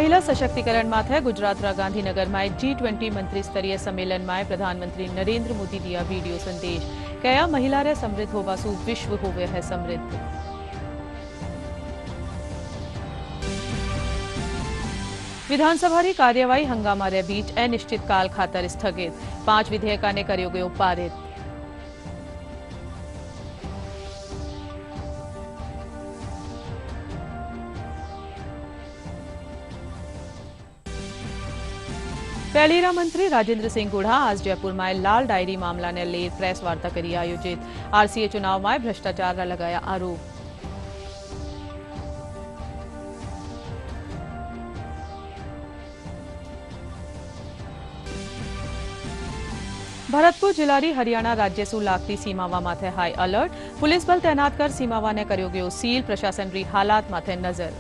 મહિલા સશક્તિકરણ માથે ગુજરાતના ગાંધીનગરમાં G20 મંત્રી સ્તરીય સંમેલનમાં પ્રધાનમંત્રી નરેન્દ્ર મોદી દિયા વીડિયો સંદેશ કયા મહિલારે સમૃદ્ધ હોવાસુ વિશ્વ હોવે હૈ સમૃદ્ધ। વિધાનસભાની કાર્યવાહી હંગામારે બીચ અનિશ્ચિતકાલ ખાતર સ્થગિત 5 વિધેયકોને કર્યો ગયો પારિત। पहलीरा मंत्री राजेंद्र सिंह गुढ़ा आज जयपुर में लाल डायरी मामला ने ले प्रेस वार्ता करी आयोजित। आरसीए चुनाव में भ्रष्टाचार का लगाया आरोप। भरतपुर जिल्लानी हरियाणा राज्य सु लागती सीमावा माथे हाई अलर्ट। पुलिस बल तैनात कर सीमावा ने कर्यो गयो सील। प्रशासन री हालात माथे नजर।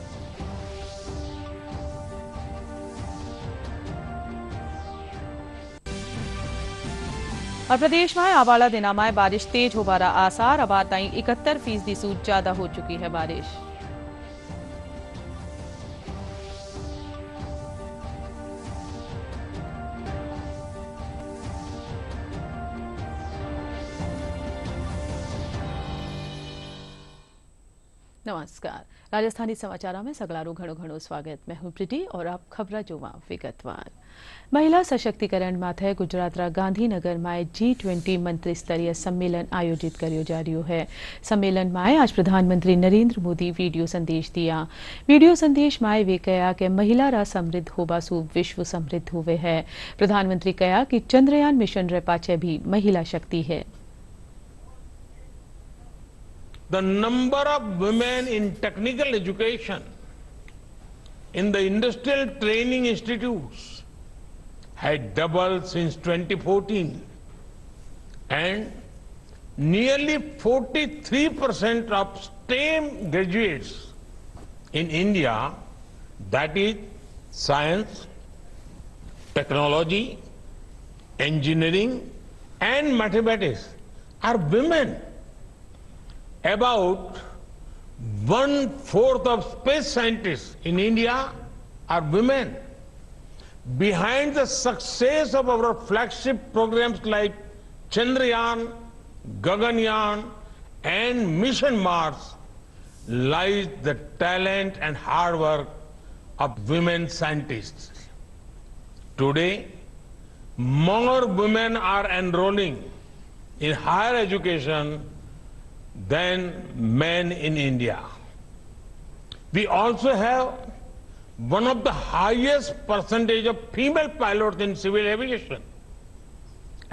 और प्रदेश में आवाला दिना में बारिश तेज होबारा आसार। अब ताई 71% सु ज्यादा हो चुकी है बारिश। नमस्कार, राजस्थानी समाचार में सगलारू घणो घणो स्वागत। मैं हूं प्रीति और आप खबर जोवा विगतवार। महिला सशक्तिकरण माथे गुजरातरा गांधीनगर में G20 मंत्री स्तरीय सम्मेलन आयोजित कर्यो जा रह्यो है। सम्मेलन में आज प्रधानमंत्री नरेंद्र मोदी वीडियो संदेश दिया। वीडियो संदेश में वे कहा कि महिला समृद्ध होबासु विश्व समृद्ध होवे है। प्रधानमंत्री कहा कि चंद्रयान मिशन रे पाछे भी महिला शक्ति है। The number of women in technical education in the industrial training institutes had doubled since 2014, and nearly 43% of STEM graduates in India, that is science, technology, engineering and mathematics, are women. About 1/4 of space scientists in India are women. Behind the success of our flagship programs like Chandrayaan, Gaganyaan and Mission Mars lies the talent and hard work of women scientists. Today, more women are enrolling in higher education than men in India. We also have one of the highest percentage of female pilots in civil aviation,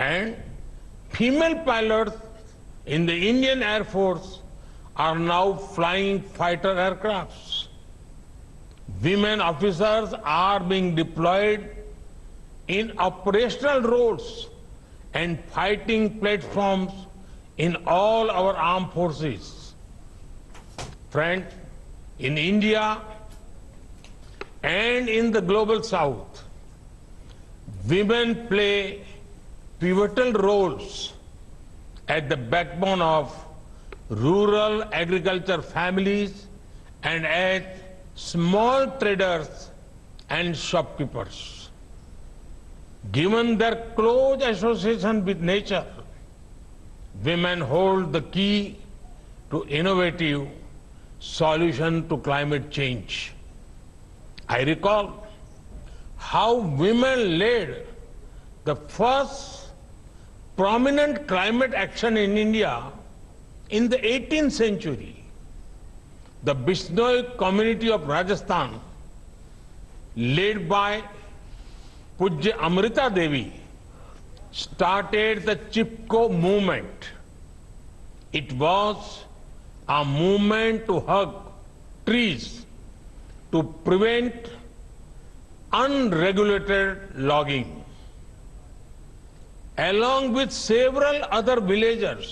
and female pilots in the Indian Air Force are now flying fighter aircrafts. Women officers are being deployed in operational roles and fighting platforms in all our armed forces. Friends, in India and in the global south, women play pivotal roles at the backbone of rural agriculture families and as small traders and shopkeepers. Given their close association with nature, women hold the key to innovative solution to climate change. I recall how women led the first prominent climate action in India in the 18th century. The Bishnoi community of Rajasthan, led by Pujya Amrita Devi, started the Chipko movement. It was a movement to hug trees to prevent unregulated logging. Along with several other villagers,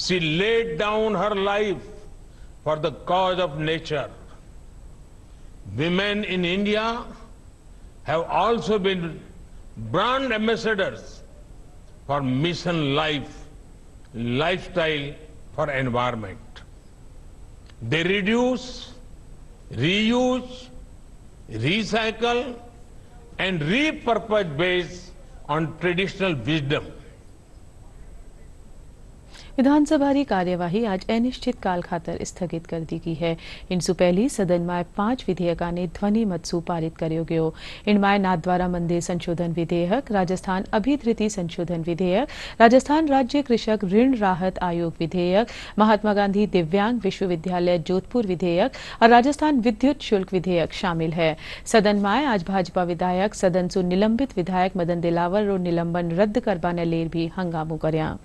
she laid down her life for the cause of nature. Women in India have also been brand ambassadors for Mission Life, lifestyle for environment. They reduce, reuse recycle and repurpose based on traditional wisdom. विधानसभाની કાર્યવાહી આજ અનિશ્ચિત કાલ ખાતર સ્થગિત કરી દી ગઈ है। इनसु पहली सदन में 5 विधेयकों ध्वनि मत से पारित करो गयो। इनमें नाथद्वारा मंदिर संशोधन विधेयक, राजस्थान अभिधृति संशोधन विधेयक, राजस्थान राज्य कृषक ऋण राहत आयोग विधेयक, महात्मा गांधी दिव्यांग विश्वविद्यालय जोधपुर विधेयक और राजस्थान विद्युत शुल्क विधेयक शामिल है। सदन में आज भाजपा विधायक सदन से निलंबित विधायक मदन दिलावर रो निलंबन रद्द करवाने लेर भी हंगामो कर्या।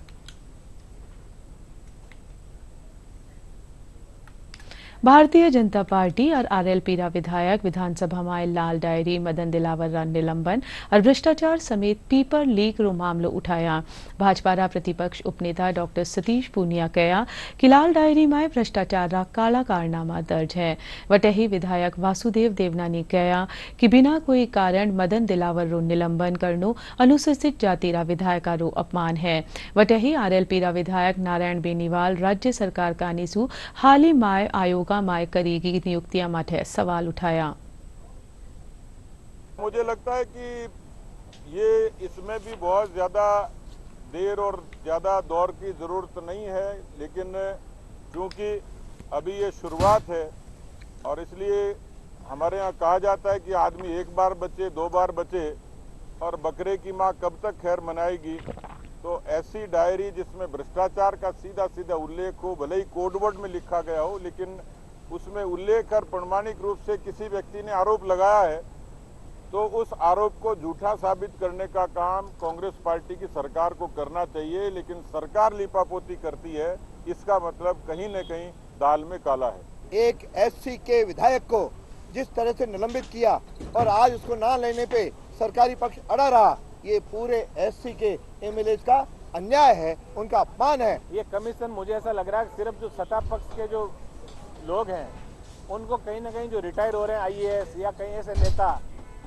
भारतीय जनता पार्टी और आरएलपी रा विधायक विधानसभा में लाल डायरी, मदन दिलावर रा निलंबन और भ्रष्टाचार समेत पेपर लीक रो मामलो उठाया। भाजपा रा प्रतिपक्ष उपनेता डॉक्टर सतीश पूनिया कहा कि लाल डायरी में भ्रष्टाचार रा काला कारनामा दर्ज है। वटही विधायक वासुदेव देवनानी कहा कि बिना कोई कारण मदन दिलावर रो निलंबन करनो अनुसूचित जाति रा विधायक रो अपमान है। वटही आरएलपी रा विधायक नारायण बेनीवाल राज्य सरकार कानीसु हाल ही में आयोग माय करेगी नियुक्तियां माटे सवाल उठाया। मुझे लगता है कि ये इसमें भी बहुत ज्यादा देर और ज्यादा दौर की जरूरत नहीं है, लेकिन क्योंकि अभी ये शुरुआत है और इसलिए हमारे यहाँ कहा जाता है कि आदमी एक बार बचे, दो बार बचे और बकरे की माँ कब तक खैर मनाएगी। तो ऐसी डायरी जिसमें भ्रष्टाचार का सीधा सीधा उल्लेख हो, भले ही कोडवर्ड में लिखा गया हो, लेकिन उसमें उल्लेख कर प्रमाणिक रूप से किसी व्यक्ति ने आरोप लगाया है, तो उस आरोप को झूठा साबित करने का काम कांग्रेस पार्टी की सरकार को करना चाहिए। लेकिन सरकार लीपापोती करती है, इसका मतलब कहीं न कहीं दाल में काला है। एक एससी के विधायक को जिस तरह से निलंबित किया और आज उसको ना लेने पे सरकारी पक्ष अड़ा रहा, ये पूरे एससी के एमएलए का अन्याय है, उनका अपमान है। ये कमीशन मुझे ऐसा लग रहा है सिर्फ जो सत्ता पक्ष के जो लोग हैं उनको कहीं ना कहीं जो रिटायर हो रहे हैं आईएएस या कहीं ऐसे नेता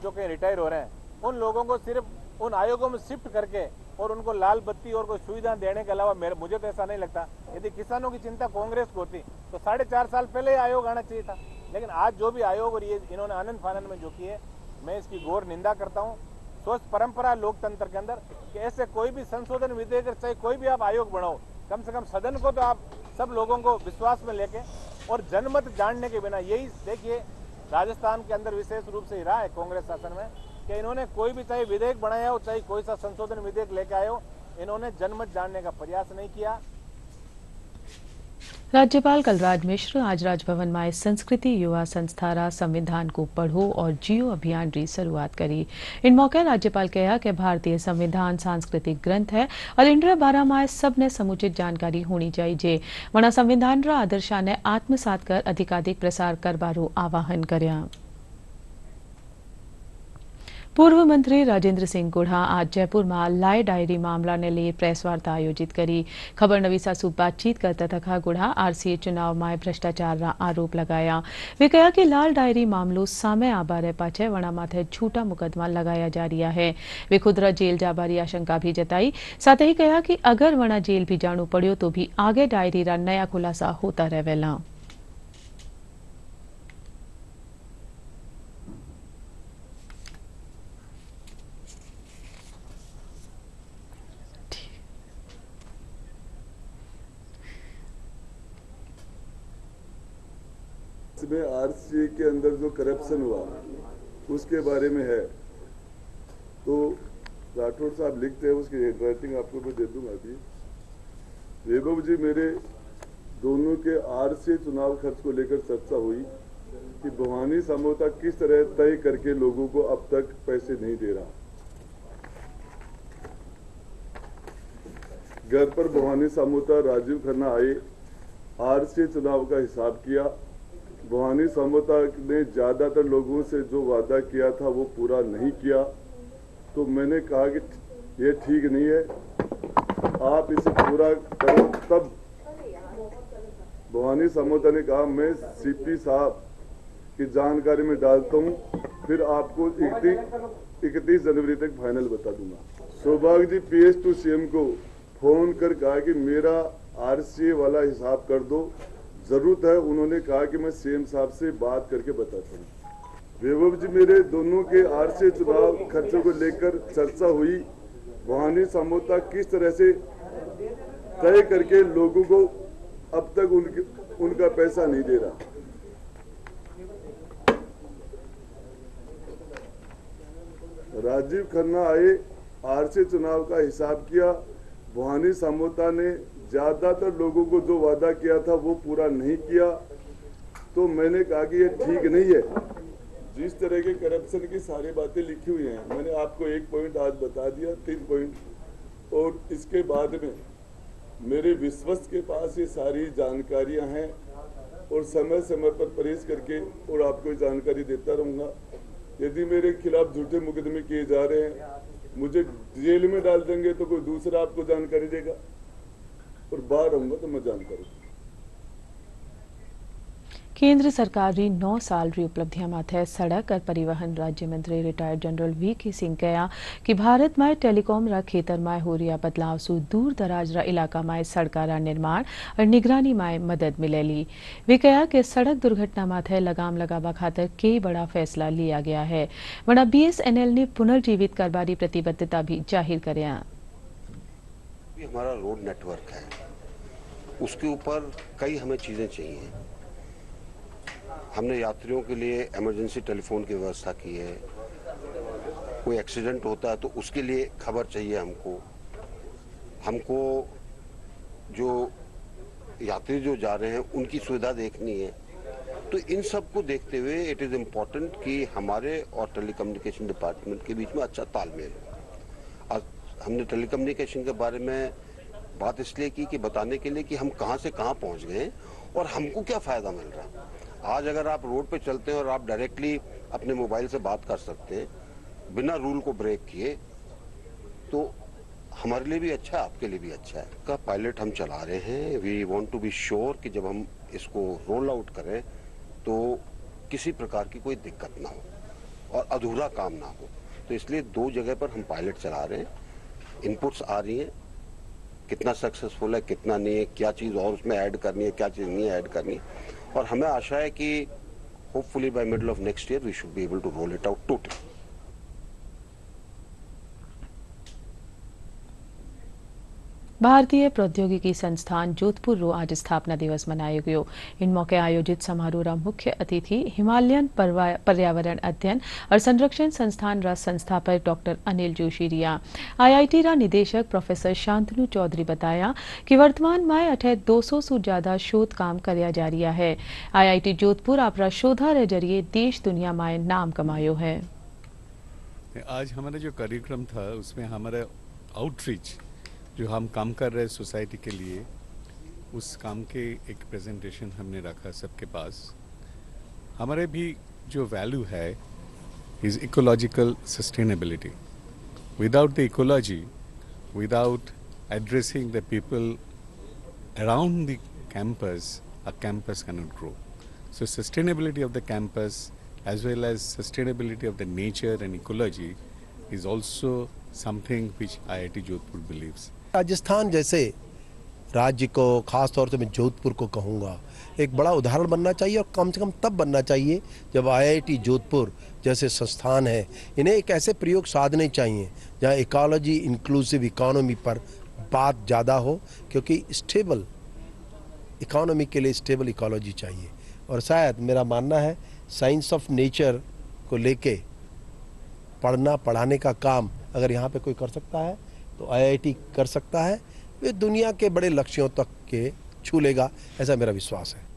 जो कहीं रिटायर हो रहे हैं, उन लोगों को सिर्फ उन आयोगों में शिफ्ट करके और उनको लाल बत्ती और कोई सुविधा देने के अलावा मुझे तो ऐसा नहीं लगता। यदि किसानों की चिंता कांग्रेस को होती तो 4.5 साल पहले आयोग आना चाहिए था। लेकिन आज जो भी आयोग और ये इन्होंने आनंद फानंद में जो की है, मैं इसकी घोर निंदा करता हूँ। स्वस्थ परंपरा लोकतंत्र के अंदर कि ऐसे कोई भी संशोधन विधेयक चाहे कोई भी आप आयोग बनाओ, कम से कम सदन को तो आप सब लोगों को विश्वास में लेके और जनमत जानने के बिना, यही देखिए राजस्थान के अंदर विशेष रूप से रहा है कांग्रेस शासन में कि इन्होंने कोई भी चाहे विधेयक बनाया हो, चाहे कोई सा संशोधन विधेयक लेके आए हो, इन्होंने जनमत जानने का प्रयास नहीं किया। राज्यपाल कलराज मिश्र आज राजभवन में संस्कृति युवा संस्था रा संविधान को पढ़ो और जियो अभियान की शुरुआत करी। इन मौके राज्यपाल कहा कि भारतीय संविधान सांस्कृतिक ग्रंथ है और इनके बारे में सबने समुचित जानकारी होनी चाहिए। वना संविधान रा आदर्शा ने आत्मसात कर अधिकाधिक प्रसार करवारो आह्वान कर्या। पूर्व मंत्री राजेंद्र सिंह गुढ़ा आज जयपुर में लाल डायरी मामला ने लिए प्रेस वार्ता आयोजित करी। खबर नवीसा से बातचीत करता थका गुढ़ा आरसीए चुनाव में भ्रष्टाचार रा आरोप लगाया। वे कहा कि लाल डायरी मामलो सामे आबारे पाछे वणा माथे झूठा मुकदमा लगाया जा रहा है। वे खुदरा जेल जाबारी आशंका भी जताई। साथ ही कहा कि अगर वणा जेल भी जाणु पड़ियो तो भी आगे डायरी रा नया खुलासा होता रहेला। में आरसीए के अंदर जो करप्शन हुआ उसके बारे में है, तो राठौड़ साहब लिखते हैं, उसकी हैंडराइटिंग आपको मैं दे दूंगा अभी। वैभव जी, मेरे दोनों के आरसीए चुनाव खर्च को लेकर चर्चा हुई कि भवानी समझौता किस तरह तय करके लोगों को अब तक पैसे नहीं दे रहा। घर पर भवानी समझौता राजीव खन्ना आए, आरसीए चुनाव का हिसाब किया। भवानी समझौता ने ज्यादातर लोगों से जो वादा किया था वो पूरा नहीं किया, तो मैंने कहा कि ये ठीक नहीं है, आप इसे पूरा करो। तब भवानी समझौता ने कहा मैं सीपी साहब की जानकारी में डालता हूं, फिर आपको 31 जनवरी तक फाइनल बता दूंगा। सौभाग्य जी PS टू CM को फोन कर कहा कि मेरा आरसीए वाला हिसाब कर दो, जरूरत है। उन्होंने कहा कि मैं CM साहब से बात करके बताता हूँ। वैभव जी, मेरे दोनों के आरसी चुनाव खर्चों को लेकर चर्चा हुई। भवानी समझौता किस तरह से तय करके लोगों को अब तक उनका पैसा नहीं दे रहा। राजीव खन्ना आए, आरसी चुनाव का हिसाब किया। भवानी समझौता ने ज्यादातर लोगों को जो वादा किया था वो पूरा नहीं किया, तो मैंने कहा कि ये ठीक नहीं है। जिस तरह के करप्शन की सारी बातें लिखी हुई हैं, मैंने आपको एक पॉइंट आज बता दिया, 3 पॉइंट, और इसके बाद में मेरे विश्वस्त के पास ये सारी जानकारियां हैं और समय समय पर परहेज करके और आपको जानकारी देता रहूंगा। यदि मेरे खिलाफ झूठे मुकदमे किए जा रहे हैं, मुझे जेल में डाल देंगे तो कोई दूसरा आपको जानकारी देगा, और बाहर रहूंगा तो मैं जानकारी। केंद्र सरकार री 9 साल री उपलब्धियां माथे सड़क और परिवहन राज्य मंत्री रिटायर्ड जनरल वी.के. सिंह कहा कि भारत में टेलीकॉम रा खेतर में हो रिया बदलाव सु दूर दराज रा इलाका में सड़का रा निर्माण और निगरानी में मदद मिलेली। वे कहा कि सड़क दुर्घटना माथे लगाम लगावा खातर कई बड़ा फैसला लिया गया है। वना BSNL ने पुनर्जीवित करवारी प्रतिबद्धता भी जाहिर करया। हमारा रोड नेटवर्क है, उसके ऊपर कई हमें चीजें चाहिए। हमने यात्रियों के लिए इमरजेंसी टेलीफोन की व्यवस्था की है। कोई एक्सीडेंट होता है तो उसके लिए खबर चाहिए हमको जो यात्री जो जा रहे हैं उनकी सुविधा देखनी है। तो इन सब को देखते हुए इट इज इम्पोर्टेंट कि हमारे और टेलीकम्युनिकेशन डिपार्टमेंट के बीच में अच्छा तालमेल हो। आज हमने टेलीकम्युनिकेशन के बारे में बात इसलिए की कि बताने के लिए कि हम कहां से कहां पहुंच गए और हमको क्या फायदा मिल रहा है। आज अगर आप रोड पे चलते हैं और आप डायरेक्टली अपने मोबाइल से बात कर सकते हैं बिना रूल को ब्रेक किए, तो हमारे लिए भी अच्छा है, आपके लिए भी अच्छा है। का पायलट हम चला रहे हैं। We want to be sure कि जब हम इसको रोल आउट करें तो किसी प्रकार की कोई दिक्कत ना हो और अधूरा काम ना हो। तो इसलिए 2 जगह पर हम पायलट चला रहे हैं। इनपुट्स आ रही हैं, कितना सक्सेसफुल है, कितना नहीं है, क्या चीज़ और उसमें ऐड करनी है, क्या चीज़ नहीं ऐड करनी है। और हमें आशा है कि hopefully by middle of next year we should be able to roll it out totally. भारतीय प्रौद्योगिकी संस्थान जोधपुर रो आज स्थापना दिवस मनायो गयो। इन मौके आयोजित समारोह रा मुख्य अतिथि हिमालयन पर्यावरण अध्ययन और संरक्षण संस्थान रा संस्थापक डॉक्टर अनिल जोशी रिया। IIT रा निदेशक प्रोफेसर शांतनु चौधरी बताया कि वर्तमान में अठे 200 से ज्यादा शोध काम करया जा रहा है। IIT जोधपुर आपरा शोधा रे जरिए देश दुनिया में नाम कमायो है। आज हमारा जो कार्यक्रम था उसमें हमारा आउटरीच जो हम काम कर रहे हैं सोसाइटी के लिए, उस काम के एक प्रेजेंटेशन हमने रखा सबके पास। हमारे भी जो वैल्यू है is ecological sustainability. Without the ecology, without addressing the people around the campus, a campus cannot grow. So sustainability of the campus as well as sustainability of the nature and ecology is also something which IIT Jodhpur believes. Rajasthan जैसे राज्य को, खास तौर से मैं जोधपुर को कहूँगा, एक बड़ा उदाहरण बनना चाहिए और कम से कम तब बनना चाहिए जब IIT जोधपुर जैसे संस्थान है, इन्हें एक ऐसे प्रयोग साधने चाहिए जहाँ इकोलॉजी, इंक्लूसिव इकोनॉमी पर बात ज़्यादा हो, क्योंकि स्टेबल इकोनॉमी के लिए स्टेबल इकोलॉजी चाहिए। और शायद मेरा मानना है साइंस ऑफ नेचर को लेके पढ़ना पढ़ाने का काम अगर यहाँ पे कोई कर सकता है तो IIT कर सकता है। वे दुनिया के बड़े लक्ष्यों तक के छू लेगा, ऐसा मेरा विश्वास है।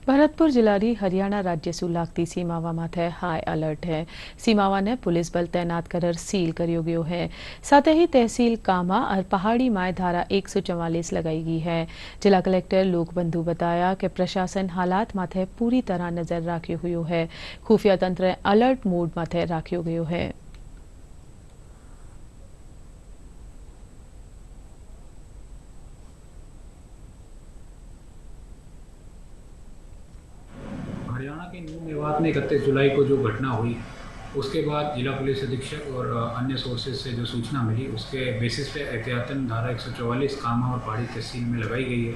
भरतपुर जिला री हरियाणा राज्य सु लागती सीमावा माथे हाई अलर्ट है। सीमावा ने पुलिस बल तैनात कर सील करियो गयो है। साथ ही तहसील कामा और पहाड़ी माय धारा 144 लगाई गई है। जिला कलेक्टर लोकबंधु बताया कि प्रशासन हालात माथे पूरी तरह नजर राख्यो हुयो है। खुफिया तंत्र अलर्ट मोड माथे राख्यो गयो है। हरियाणा के न्यू मेवात में 31 जुलाई को जो घटना हुई, उसके बाद जिला पुलिस अधीक्षक और अन्य सोर्सेज से जो सूचना मिली, उसके बेसिस पे एहतियातन धारा 144 कामा और पहाड़ी तहसील में लगाई गई है।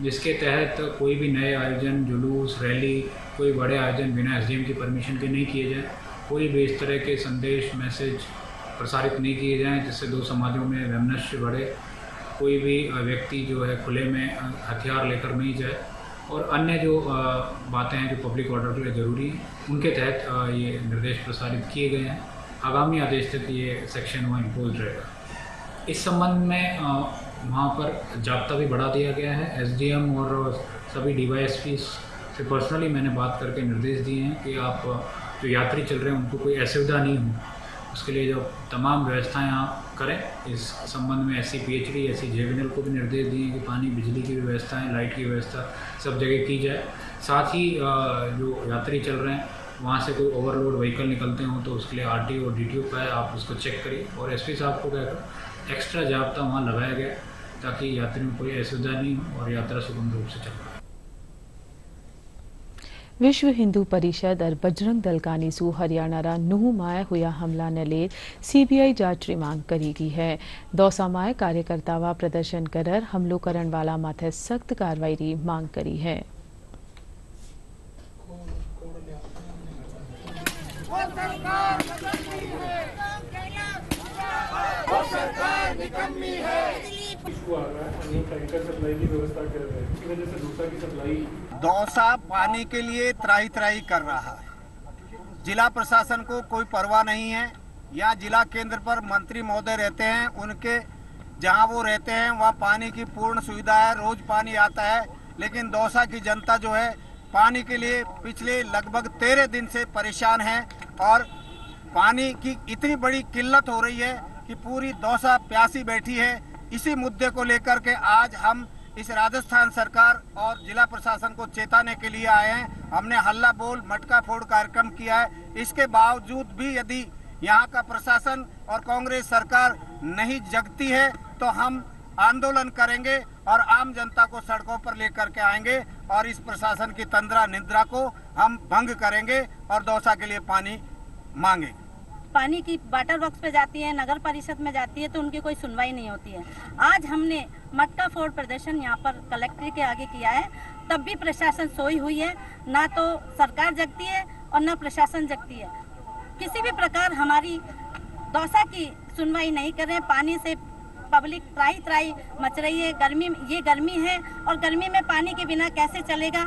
जिसके तहत कोई भी नए आयोजन, जुलूस, रैली, कोई बड़े आयोजन बिना एसडीएम की परमिशन के नहीं किए जाएँ। कोई भी इस तरह के संदेश, मैसेज प्रसारित नहीं किए जाएँ जिससे दो समाजों में वैमनस्य बढ़े। कोई भी व्यक्ति जो है खुले में हथियार लेकर नहीं जाए और अन्य जो बातें हैं जो पब्लिक ऑर्डर के लिए ज़रूरी हैं, उनके तहत ये निर्देश प्रसारित किए गए हैं। आगामी आदेश तक ये सेक्शन वहाँ इम्पोज रहेगा। इस संबंध में वहाँ पर जाब्ता भी बढ़ा दिया गया है। एसडीएम और सभी डीवाईएसपी से पर्सनली मैंने बात करके निर्देश दिए हैं कि आप जो यात्री चल रहे हैं उनको कोई असुविधा नहीं हो, उसके लिए जो तमाम व्यवस्थाएं आप करें। इस संबंध में एससी पीएचडी, एससी जेवीएनएल को भी निर्देश दिए हैं कि पानी, बिजली की व्यवस्थाएं, लाइट की व्यवस्था सब जगह की जाए। साथ ही जो यात्री चल रहे हैं वहाँ से कोई ओवरलोड व्हीकल निकलते हों तो उसके लिए आरटीओ और डीटीओ का है, आप उसको चेक करिए। और एसपी साहब को कहकर एक्स्ट्रा जाब्ता वहाँ लगाया गया ताकि यात्रियों को कोई असुविधा नहीं हो और यात्रा सुगम रूप से चल पाए। विश्व हिंदू परिषद और बजरंग दल कानीसू हरियाणा नुह माए हुआ हमला ने ले सीबीआई जांच री मांग करेगी है। दौसा माए कार्यकर्तावा प्रदर्शन कर हमलो करण वाला माथे सख्त कार्रवाई री मांग करी है। दौसा पानी के लिए त्राही त्राही कर रहा है। जिला प्रशासन को कोई परवाह नहीं है। यहाँ जिला केंद्र पर मंत्री महोदय रहते हैं, उनके जहाँ वो रहते हैं वहाँ पानी की पूर्ण सुविधा है, रोज पानी आता है। लेकिन दौसा की जनता जो है पानी के लिए पिछले लगभग 13 दिन से परेशान है और पानी की इतनी बड़ी किल्लत हो रही है कि पूरी दौसा प्यासी बैठी है। इसी मुद्दे को लेकर के आज हम इस राजस्थान सरकार और जिला प्रशासन को चेताने के लिए आए हैं। हमने हल्ला बोल मटका फोड़ कार्यक्रम किया है। इसके बावजूद भी यदि यहाँ का प्रशासन और कांग्रेस सरकार नहीं जगती है तो हम आंदोलन करेंगे और आम जनता को सड़कों पर लेकर के आएंगे और इस प्रशासन की तंद्रा निद्रा को हम भंग करेंगे और दौसा के लिए पानी मांगेंगे। पानी की वाटर वर्क्स पे जाती है, नगर परिषद में जाती है तो उनकी कोई सुनवाई नहीं होती है। आज हमने मटका फोड़ प्रदर्शन यहाँ पर कलेक्ट्रेट के आगे किया है, तब भी प्रशासन सोई हुई है। ना तो सरकार जगती है और ना प्रशासन जगती है। किसी भी प्रकार हमारी दौसा की सुनवाई नहीं कर रहे हैं। पानी से पब्लिक त्राही त्राही मच रही है। ये गर्मी है और गर्मी में पानी के बिना कैसे चलेगा,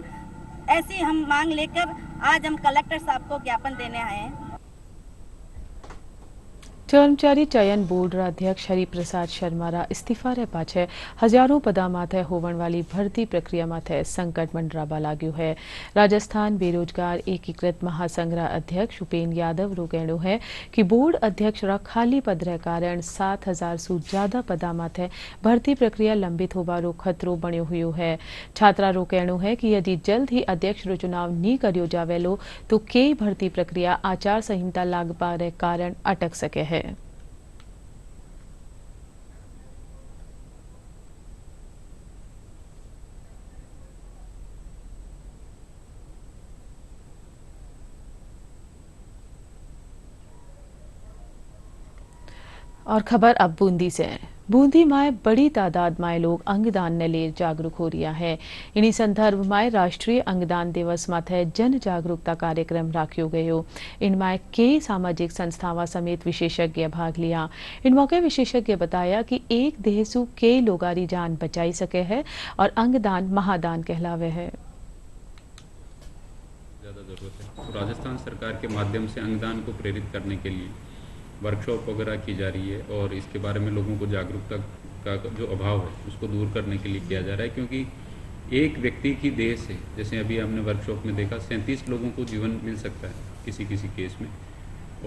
ऐसी हम मांग लेकर आज हम कलेक्टर साहब को ज्ञापन देने आए हैं। कर्मचारी चयन बोर्ड अध्यक्ष हरिप्रसाद शर्मा इस्तीफा रे पाछे हजारों पदा माथे होवण वाली भर्ती प्रक्रिया माथे संकट मंडरावा लाग्यु है। राजस्थान बेरोजगार एकीकृत महासंघ अध्यक्ष उपेन्द्र यादव रो कहणो है कि बोर्ड अध्यक्ष रा खाली पद रे कारण 7000 सु ज्यादा पदा माथे भर्ती प्रक्रिया लंबित होवारो खतरो बन्यो हुयो है। छात्रा रो कहणो है कि यदि जल्द ही अध्यक्ष रो चुनाव नी कर्यो जावेलो तो कई भर्ती प्रक्रिया आचार संहिता लागवा रे कारण अटक सके है। और खबर अब बूंदी से। बूंदी में बड़ी तादाद में लोग अंगदान ने ले जागरूक हो रहा है। इन्हीं संदर्भ में राष्ट्रीय अंगदान दिवस माथे जन जागरूकता कार्यक्रम राख्यो गयो। इनमें कई सामाजिक संस्थावां समेत विशेषज्ञ भाग लिया। इन मौके विशेषज्ञ बताया कि एक देह सु कई लोगारी जान बचाई सके है और अंगदान महादान कहलावे है। ज्यादा जरूरत है तो राजस्थान सरकार के माध्यम से अंगदान को प्रेरित करने के लिए वर्कशॉप वगैरह की जा रही है और इसके बारे में लोगों को जागरूकता का जो अभाव है उसको दूर करने के लिए किया जा रहा है। क्योंकि एक व्यक्ति की देह से, जैसे अभी हमने वर्कशॉप में देखा, 37 लोगों को जीवन मिल सकता है किसी केस में।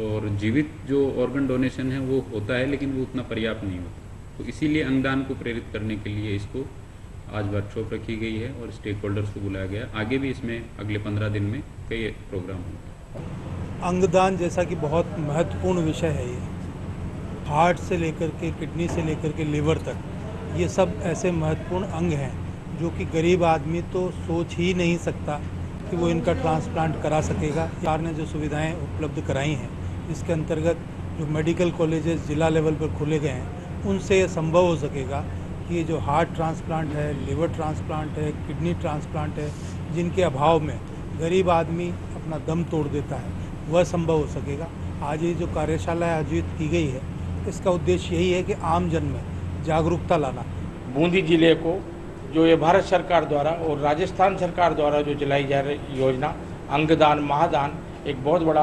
और जीवित जो ऑर्गन डोनेशन है वो होता है लेकिन वो उतना पर्याप्त नहीं होता। तो इसीलिए अंगदान को प्रेरित करने के लिए इसको आज वर्कशॉप रखी गई है और स्टेक होल्डर्स को बुलाया गया। आगे भी इसमें अगले 15 दिन में कई प्रोग्राम होंगे। अंगदान जैसा कि बहुत महत्वपूर्ण विषय है, ये हार्ट से लेकर के किडनी से लेकर के लिवर तक, ये सब ऐसे महत्वपूर्ण अंग हैं जो कि गरीब आदमी तो सोच ही नहीं सकता कि वो इनका ट्रांसप्लांट करा सकेगा। सरकार ने जो सुविधाएं उपलब्ध कराई हैं, इसके अंतर्गत जो मेडिकल कॉलेजेस जिला लेवल पर खोले गए हैं, उनसे ये संभव हो सकेगा कि ये जो हार्ट ट्रांसप्लांट है, लिवर ट्रांसप्लांट है, किडनी ट्रांसप्लांट है, जिनके अभाव में गरीब आदमी अपना दम तोड़ देता है, वह संभव हो सकेगा। आज ये जो कार्यशाला आयोजित की गई है, इसका उद्देश्य यही है कि आम जन में जागरूकता लाना। बूंदी जिले को जो ये भारत सरकार द्वारा और राजस्थान सरकार द्वारा जो चलाई जा रही योजना अंगदान महादान एक बहुत बड़ा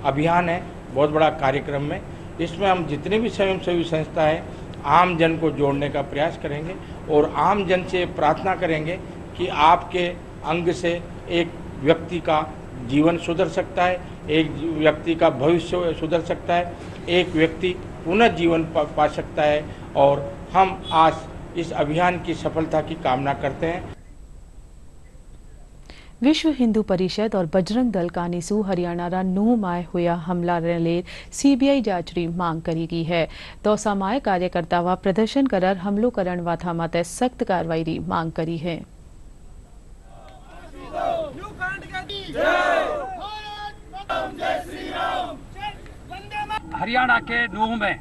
अभियान है, बहुत बड़ा कार्यक्रम में। इसमें हम जितने भी स्वयंसेवी संस्थाएं आम जन को जोड़ने का प्रयास करेंगे और आम जन से प्रार्थना करेंगे कि आपके अंग से एक व्यक्ति का जीवन सुधर सकता है, एक व्यक्ति का भविष्य सुधर सकता है, एक व्यक्ति पुनः जीवन पा सकता है। और हम आज इस अभियान की सफलता की कामना करते हैं। विश्व हिंदू परिषद और बजरंग दल कानीसू हरियाणा नो माय होया हमला रले सीबीआई जांचरी मांग करी गई है। दौसा माय कार्यकर्ता व प्रदर्शन करर हमलो करण वाथा माते सख्त कार्रवाई री मांग करी है। हरियाणा के नूह में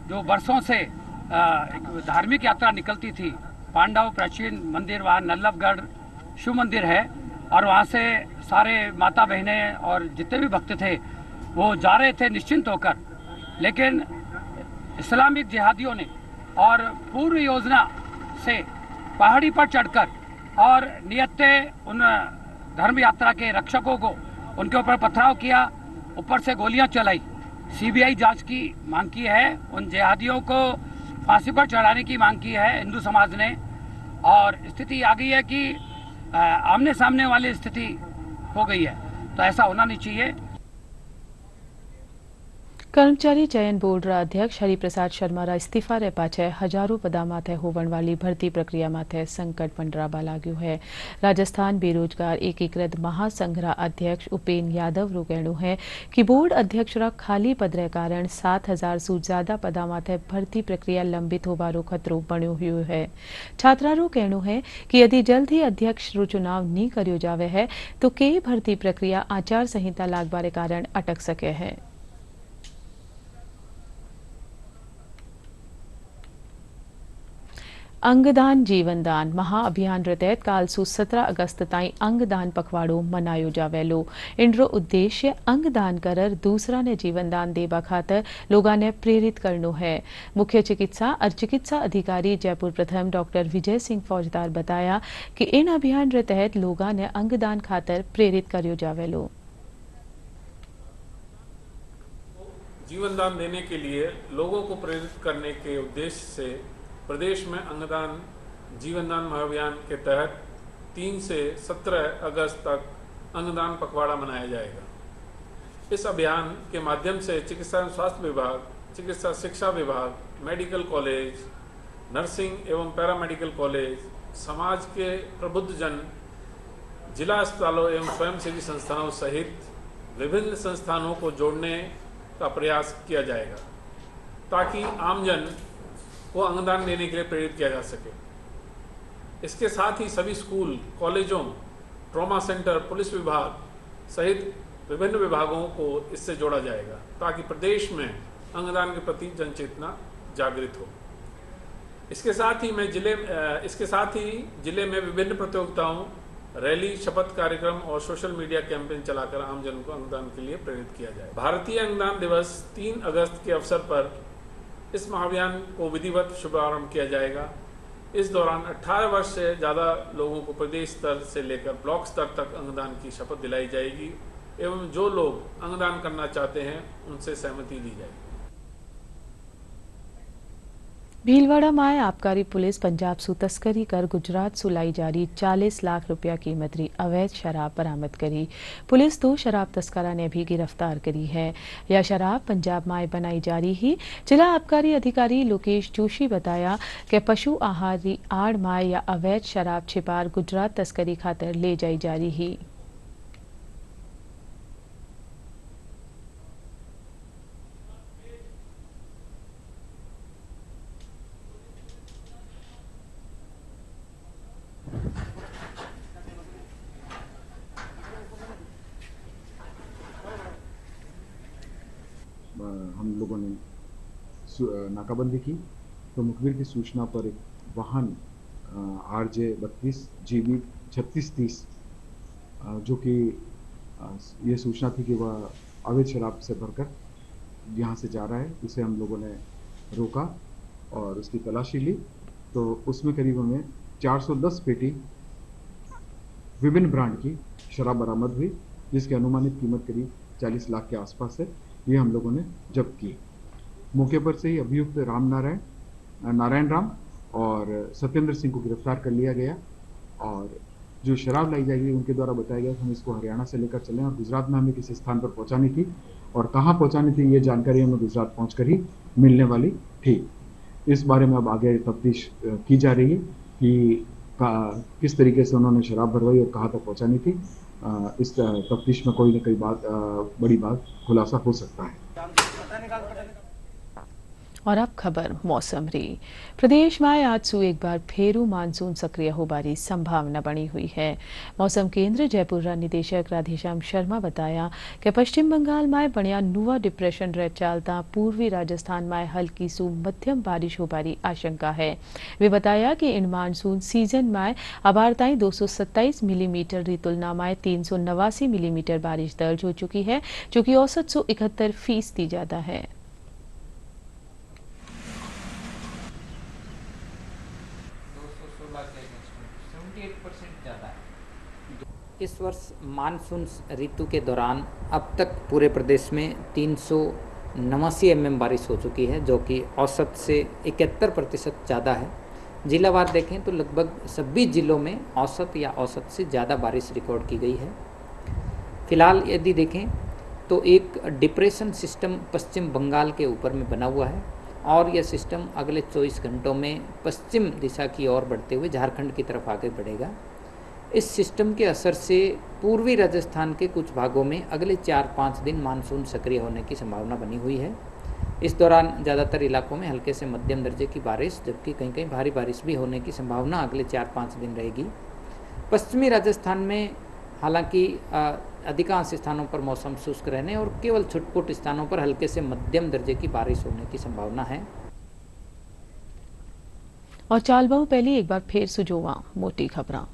जो वर्षों से एक धार्मिक यात्रा निकलती थी, पांडव प्राचीन मंदिर वहाँ नल्लभगढ़ शिव मंदिर है और वहाँ से सारे माता बहनें और जितने भी भक्त थे वो जा रहे थे निश्चिंत होकर, लेकिन इस्लामिक जिहादियों ने और पूर्व योजना से पहाड़ी पर चढ़कर और नियत्ते उन धर्म यात्रा के रक्षकों को उनके ऊपर पथराव किया, ऊपर से गोलियां चलाई। सीबीआई जांच की मांग की है, उन जिहादियों को फांसी पर चढ़ाने की मांग की है हिंदू समाज ने। और स्थिति आ गई है कि आमने सामने वाली स्थिति हो गई है, तो ऐसा होना नहीं चाहिए। कर्मचारी चयन बोर्ड रा अध्यक्ष हरिप्रसाद शर्मा रा इस्तीफा रे पाछे हजारों पदा माथे होवण वाली भर्ती प्रक्रिया माथे संकट मंडराबा लाग्यो है। राजस्थान बेरोजगार एकीकृत महासंघ रा अध्यक्ष उपेन यादव रो कहणो है कि बोर्ड अध्यक्ष रा खाली पद रे कारण 7000 सु ज्यादा पदा माथे भर्ती प्रक्रिया लंबित होवारो खतरो बण्यो हुयो है। छात्रा रो कहणो है कि यदि जल्द ही अध्यक्ष रो चुनाव नी कर्यो जावे है तो कई भर्ती प्रक्रिया आचार संहिता लागबारे कारण अटक सके है। अंगदान जीवनदान महाअभियान रे तहत काल सु 17 अगस्त ताईं अंगदान पखवाड़ो मनायो जावेलो। इनरो उद्देश्य अंगदान करर दूसरा ने जीवनदान देवा खातर लोगा ने प्रेरित करनो है। मुख्य चिकित्सा और चिकित्सा अधिकारी जयपुर प्रथम डॉक्टर विजय सिंह फौजदार बताया कि इन अभियान रे तहत लोगा ने अंगदान खातर प्रेरित करयो जावेलो। जीवनदान देने के लिए लोगों को प्रेरित करने के उद्देश्य से प्रदेश में अंगदान जीवनदान महाअभियान के तहत 3 से 17 अगस्त तक अंगदान पखवाड़ा मनाया जाएगा। इस अभियान के माध्यम से चिकित्सा एवं स्वास्थ्य विभाग, चिकित्सा शिक्षा विभाग, मेडिकल कॉलेज, नर्सिंग एवं पैरामेडिकल कॉलेज, समाज के प्रबुद्ध जन, जिला अस्पतालों एवं स्वयंसेवी संस्थानों सहित विभिन्न संस्थानों को जोड़ने का प्रयास किया जाएगा ताकि आमजन को अंगदान देने के लिए प्रेरित किया जा सके। इसके साथ ही सभी स्कूल, कॉलेजों, ट्रॉमा सेंटर, पुलिस विभाग सहित विभिन्न विभागों को इससे जोड़ा जाएगा ताकि प्रदेश में अंगदान के प्रति जन चेतना जागृत हो। इसके साथ ही जिले में विभिन्न प्रतियोगिताओं, रैली, शपथ कार्यक्रम और सोशल मीडिया कैंपेन चलाकर आमजन को अंगदान के लिए प्रेरित किया जाए। भारतीय अंगदान दिवस 3 अगस्त के अवसर पर इस महाअभियान को विधिवत शुभारंभ किया जाएगा। इस दौरान 18 वर्ष से ज़्यादा लोगों को प्रदेश स्तर से लेकर ब्लॉक स्तर तक अंगदान की शपथ दिलाई जाएगी एवं जो लोग अंगदान करना चाहते हैं उनसे सहमति ली जाएगी। भीलवाड़ा में आबकारी पुलिस पंजाब सु तस्करी कर गुजरात सु लाई जारी 40 लाख रुपया कीमत री अवैध शराब बरामद करी। पुलिस 2 शराब तस्करा ने भी गिरफ्तार करी है। यह शराब पंजाब में बनाई जा रही ही। जिला आबकारी अधिकारी लोकेश जोशी बताया कि पशु आहार री आड़ में या अवैध शराब छिपार गुजरात तस्करी खातर ले जाई जा रही ही। हम लोगों ने नाकाबंदी की तो मुखबिर की सूचना पर एक वाहन RJ-32 GB 3630 जो कि ये सूचना थी कि वह अवैध शराब से भरकर यहाँ से जा रहा है, उसे हम लोगों ने रोका और उसकी तलाशी ली। तो उसमें करीब हमें 410 पेटी विभिन्न ब्रांड की शराब बरामद हुई, जिसकी अनुमानित कीमत करीब 40 लाख के आसपास है। ये हम लोगों ने जब्त की। मौके पर से ही अभियुक्त नारायण राम और सत्येंद्र सिंह को गिरफ्तार कर लिया गया और जो शराब लाई जाएगी उनके द्वारा बताया गया कि हम इसको हरियाणा से लेकर चलें और गुजरात में हमें किसी स्थान पर पहुंचानी थी और कहाँ पहुंचानी थी ये जानकारी हमें गुजरात पहुंचकर ही मिलने वाली थी। इस बारे में अब आगे तफ्तीश की जा रही है कि किस तरीके से उन्होंने शराब भरवाई और कहाँ तक पहुंचानी थी। इस तफ्तीश में कोई न कोई बड़ी बात खुलासा हो सकता है। और अब खबर मौसम री। प्रदेश में आज सु एक बार फेरू मानसून सक्रिय होबारी संभावना बनी हुई है। मौसम केंद्र जयपुर निदेशक राधेश्याम शर्मा बताया कि पश्चिम बंगाल में बनिया नुआ डिप्रेशन रह चालता पूर्वी राजस्थान में हल्की सु मध्यम बारिश होबारी आशंका है। वे बताया कि इन मानसून सीजन में अबार ताई 227 मिलीमीटर की तुलना में 389 मिलीमीटर बारिश दर्ज हो चुकी है, जो कि औसत सु 71% ज्यादा है। इस वर्ष मानसून ऋतु के दौरान अब तक पूरे प्रदेश में 389 mm बारिश हो चुकी है, जो कि औसत से 71% ज़्यादा है। जिलावार देखें तो लगभग सभी जिलों में औसत या औसत से ज़्यादा बारिश रिकॉर्ड की गई है। फिलहाल यदि देखें तो एक डिप्रेशन सिस्टम पश्चिम बंगाल के ऊपर में बना हुआ है और यह सिस्टम अगले 24 घंटों में पश्चिम दिशा की ओर बढ़ते हुए झारखंड की तरफ आगे बढ़ेगा। इस सिस्टम के असर से पूर्वी राजस्थान के कुछ भागों में अगले 4-5 दिन मानसून सक्रिय होने की संभावना बनी हुई है। इस दौरान ज़्यादातर इलाकों में हल्के से मध्यम दर्जे की बारिश, जबकि कहीं कहीं भारी बारिश भी होने की संभावना अगले 4-5 दिन रहेगी। पश्चिमी राजस्थान में हालांकि अधिकांश स्थानों पर मौसम शुष्क रहने और केवल छुटपुट स्थानों पर हल्के से मध्यम दर्जे की बारिश होने की संभावना है। और चाल बहु पहली एक बार फिर सुजोवा मोटी खबरां।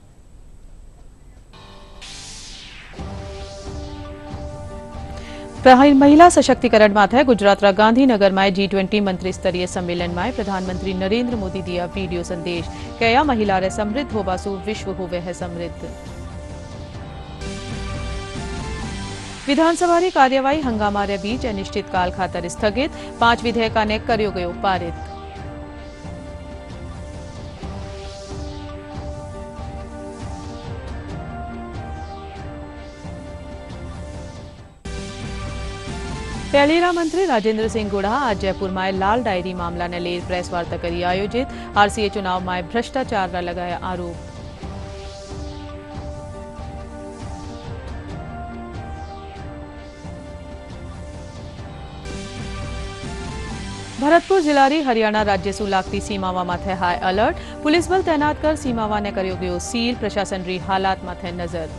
महिला सशक्तिकरण माथे गुजरात गांधीनगर में G20 मंत्री स्तरीय सम्मेलन में प्रधानमंत्री नरेंद्र मोदी दिया वीडियो संदेश। कया महिला रे समृद्ध होबासु विश्व होवे है समृद्ध। विधानसभा री कार्यवाही हंगामा रे बीच अनिश्चितकाल खातर स्थगित। 5 विधेयका ने कर्यो गयो पारित। पहलीरा मंत्री राजेंद्र सिंह गुड़ा आज जयपुर में लाल डायरी मामला ने ले प्रेस वार्ता करी आयोजित। RCA चुनाव में भ्रष्टाचार का लगाया आरोप। भरतपुर जिला री हरियाणा राज्य सु लागती सीमावा माथे हाई अलर्ट। पुलिस बल तैनात कर सीमावा ने कर्यो गयो सील। प्रशासन री हालात माथे नजर।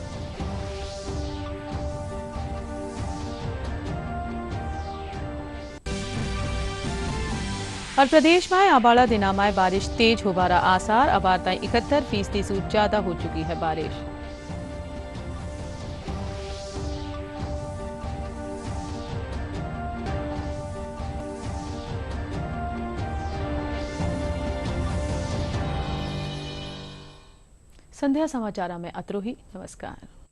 और प्रदेश में आबाड़ा दिना में बारिश तेज होबारा आसार। अबार ताई 71% से ज्यादा हो चुकी है बारिश। संध्या समाचार में अत्रो ही। नमस्कार।